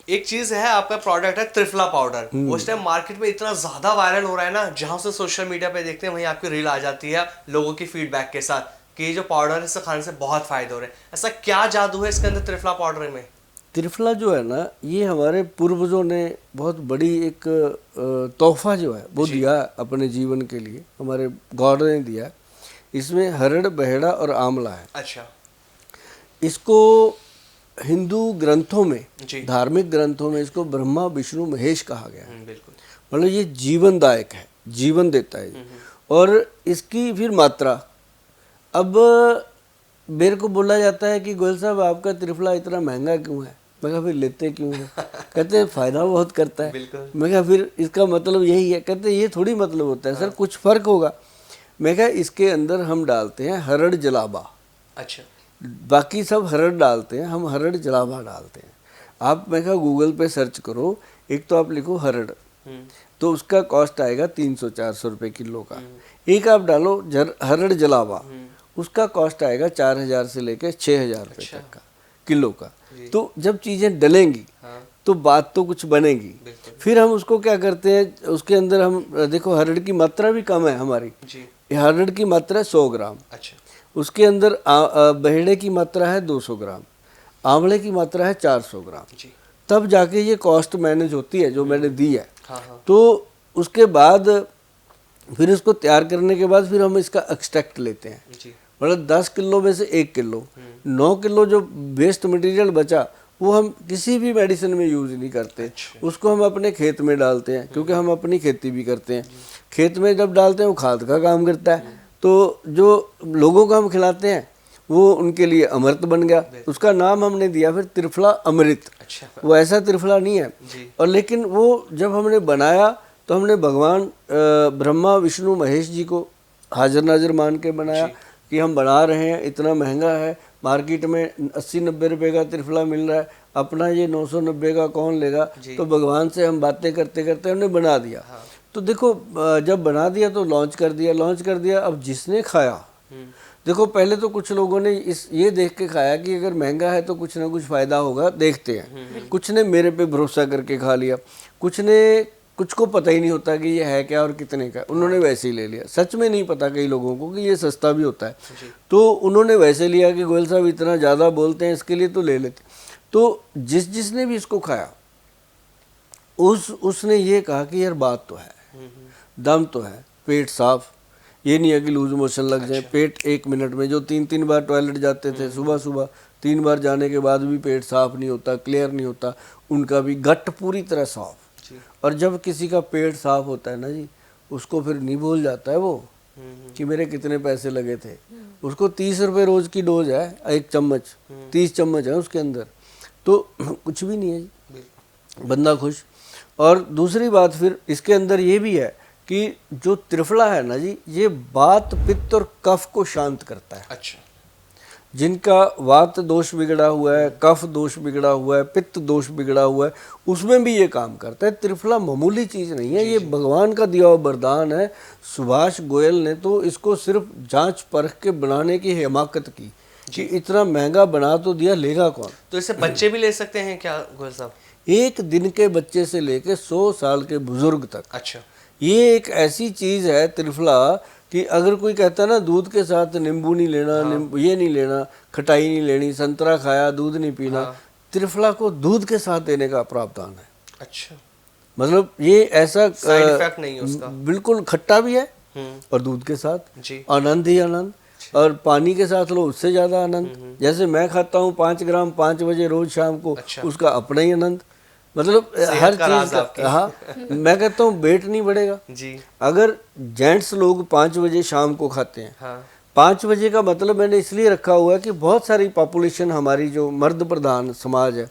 एक चीज है, आपका प्रोडक्ट है त्रिफला पाउडर, उस टाइम मार्केट में इतना ज्यादा वायरल हो रहा है ना, जहां से सोशल मीडिया पे देखते हैं वहीं आपकी रील आ जाती है लोगों की फीडबैक के साथ कि ये जो पाउडर है इससे खाने से बहुत फायदे हो रहे हैं। ऐसा क्या जादू है इसके अंदर त्रिफला पाउडर में? त्रिफला जो है ना, ये हमारे पूर्वजों ने बहुत बड़ी एक तोहफा जो है वो दिया अपने जीवन के लिए, हमारे गॉड ने दिया। इसमें हरड़, बहेड़ा और आंवला है। अच्छा। इसको हिंदू ग्रंथों में, जी। धार्मिक ग्रंथों में इसको ब्रह्मा विष्णु महेश कहा गया है। बिल्कुल। मतलब ये जीवनदायक है, जीवन देता है। और इसकी फिर मात्रा, अब मेरे को बोला जाता है कि गोयल साहब आपका त्रिफला इतना महंगा क्यों है? मैं कहा फिर लेते क्यों हैं? कहते हैं फायदा बहुत करता है। बिल्कुल। मैं कहा फिर इसका मतलब यही है? कहते ये थोड़ी मतलब होता है सर, कुछ फर्क होगा। मैं कहा इसके अंदर हम डालते हैं हरड़ जलाबा। अच्छा। बाकी सब हरड़ डालते हैं, हम हरड़ जलाबा डालते हैं। आप, मैं कहा गूगल पे सर्च करो, एक तो आप लिखो हरड़, तो उसका कॉस्ट आएगा 300-400 रुपये किलो का। एक आप डालो हरड़ जलावा, उसका कॉस्ट आएगा 4000 से लेकर 6000 रुपये तक का किलो का। तो जब चीज़ें डलेंगी तो बात तो कुछ बनेगी। फिर हम उसको क्या करते हैं, उसके अंदर हम देखो हरड़ की मात्रा भी कम है हमारी। हरड़ की मात्रा है 100 ग्राम। अच्छा। उसके अंदर बहेड़े की मात्रा है 200 ग्राम, आंवले की मात्रा है 400 ग्राम। तब जाके ये कॉस्ट मैनेज होती है जो मैंने दी है। तो उसके बाद फिर इसको तैयार करने के बाद फिर हम इसका एक्सट्रैक्ट लेते हैं। मतलब 10 किलो में से 1 किलो, 9 किलो जो वेस्ट मटेरियल बचा वो हम किसी भी मेडिसिन में यूज़ नहीं करते। उसको हम अपने खेत में डालते हैं, क्योंकि हम अपनी खेती भी करते हैं। खेत में जब डालते हैं वो खाद का काम करता है। तो जो लोगों को हम खिलाते हैं वो उनके लिए अमृत बन गया। उसका नाम हमने दिया फिर त्रिफला अमृत। वो ऐसा त्रिफला नहीं है। और लेकिन वो जब हमने बनाया तो हमने भगवान ब्रह्मा विष्णु महेश जी को हाजिर नाजिर मान के बनाया कि हम बना रहे हैं, इतना महंगा है, मार्केट में 80-90 रुपये का त्रिफला मिल रहा है, अपना ये 990 का कौन लेगा। तो भगवान से हम बातें करते करते हमने बना दिया। तो देखो जब बना दिया तो लॉन्च कर दिया। अब जिसने खाया, देखो पहले तो कुछ लोगों ने ये देख के खाया कि अगर महंगा है तो कुछ ना कुछ फ़ायदा होगा, देखते हैं। कुछ ने मेरे पे भरोसा करके खा लिया, कुछ को पता ही नहीं होता कि ये है क्या और कितने का, उन्होंने वैसे ही ले लिया। सच में नहीं पता कई लोगों को कि ये सस्ता भी होता है, तो उन्होंने वैसे लिया कि गोयल साहब इतना ज़्यादा बोलते हैं इसके लिए तो ले लेते। तो जिसने भी इसको खाया उसने ये कहा कि यार बात तो है, दम तो है, पेट साफ, ये नहीं है कि लूज मोशन लग जाए। पेट 1 मिनट में, जो 3-3 बार टॉयलेट जाते थे सुबह 3 बार जाने के बाद भी पेट साफ नहीं होता, क्लियर नहीं होता, उनका भी गट पूरी तरह साफ। और जब किसी का पेट साफ होता है ना जी, उसको फिर नहीं भूल जाता है वो कि मेरे कितने पैसे लगे थे। उसको 30 रुपये रोज की डोज है, 1 चम्मच, 30 चम्मच है उसके अंदर, तो कुछ भी नहीं है जी, बंदा खुश। और दूसरी बात फिर इसके अंदर ये भी है कि जो त्रिफला है ना जी, ये वात पित्त और कफ को शांत करता है। अच्छा। जिनका वात दोष बिगड़ा हुआ है, कफ दोष बिगड़ा हुआ है, पित्त दोष बिगड़ा हुआ है, उसमें भी ये काम करता है। त्रिफला मामूली चीज़ नहीं है, ये भगवान का दिया हुआ वरदान है। सुभाष गोयल ने तो इसको सिर्फ जांच परख के बनाने की हिमाकत की कि इतना महंगा बना तो दिया, लेगा कौन। तो इसे बच्चे भी ले सकते हैं क्या गोयल साहब? 1 दिन के बच्चे से लेके 100 साल के बुजुर्ग तक। अच्छा। ये एक ऐसी चीज़ है त्रिफला कि अगर कोई कहता है ना दूध के साथ नींबू नहीं लेना, ये नहीं लेना, खटाई नहीं लेनी, संतरा खाया दूध नहीं पीना, त्रिफला को दूध के साथ देने का प्रावधान है। अच्छा। मतलब ये ऐसा साइड इफेक्ट नहीं है उसका, बिल्कुल खट्टा भी है और दूध के साथ आनंद ही आनंद। और पानी के साथ लो उससे ज़्यादा आनंद। जैसे मैं खाता हूँ 5 ग्राम 5 बजे रोज शाम को, उसका अपना ही आनंद। मतलब हर चीज का, हाँ मैं कहता हूँ वेट नहीं बढ़ेगा जी। अगर जेंट्स लोग 5 बजे शाम को खाते हैं। 5 बजे का मतलब मैंने इसलिए रखा हुआ है कि बहुत सारी पॉपुलेशन हमारी जो मर्द प्रधान समाज है,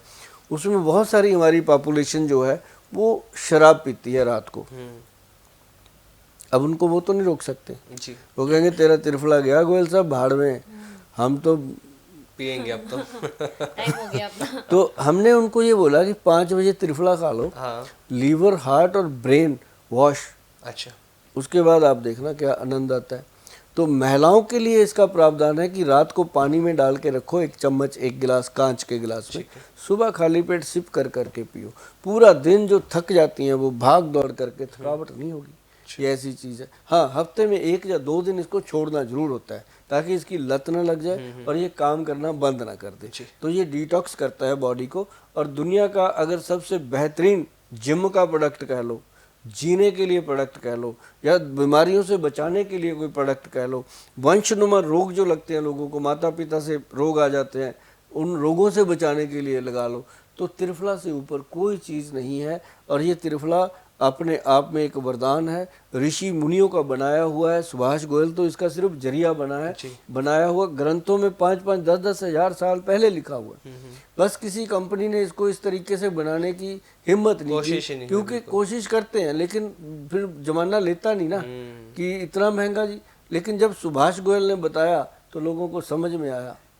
उसमें बहुत सारी हमारी पॉपुलेशन जो है वो शराब पीती है रात को। अब उनको वो तो नहीं रोक सकते जी। वो कहेंगे तेरा त्रिफला गया गोयल साहब भाड़ में, हम तो पिएंगे अब तो टाइम हो गया अपना। तो हमने उनको ये बोला कि 5 बजे त्रिफला खा लो, लीवर हार्ट और ब्रेन वॉश। अच्छा। उसके बाद आप देखना क्या आनंद आता है। तो महिलाओं के लिए इसका प्रावधान है कि रात को पानी में डाल के रखो, 1 चम्मच 1 गिलास कांच के गिलास में, सुबह खाली पेट सिप कर करके पियो। पूरा दिन जो थक जाती हैं वो भाग दौड़ करके थकावट नहीं होगी। ये ऐसी चीज़ है। हाँ, हफ्ते में 1 या 2 दिन इसको छोड़ना जरूर होता है ताकि इसकी लत न लग जाए और ये काम करना बंद ना कर दे। तो ये डिटॉक्स करता है बॉडी को। और दुनिया का अगर सबसे बेहतरीन जिम का प्रोडक्ट कह लो, जीने के लिए प्रोडक्ट कह लो, या बीमारियों से बचाने के लिए कोई प्रोडक्ट कह लो, वंशनुमा रोग जो लगते हैं लोगों को, माता पिता से रोग आ जाते हैं, उन रोगों से बचाने के लिए लगा लो, तो त्रिफला से ऊपर कोई चीज़ नहीं है। और ये त्रिफला अपने आप में एक वरदान है, ऋषि मुनियों का बनाया हुआ है। सुभाष गोयल तो इसका सिर्फ जरिया बना है, बनाया हुआ ग्रंथों में 5-5, 10-10 हज़ार साल पहले लिखा हुआ है। बस किसी कंपनी ने इसको इस तरीके से बनाने की हिम्मत नहीं की, क्योंकि कोशिश करते हैं लेकिन फिर जमाना लेता नहीं ना कि इतना महंगा जी। लेकिन जब सुभाष गोयल ने बताया तो लोगों को समझ में आया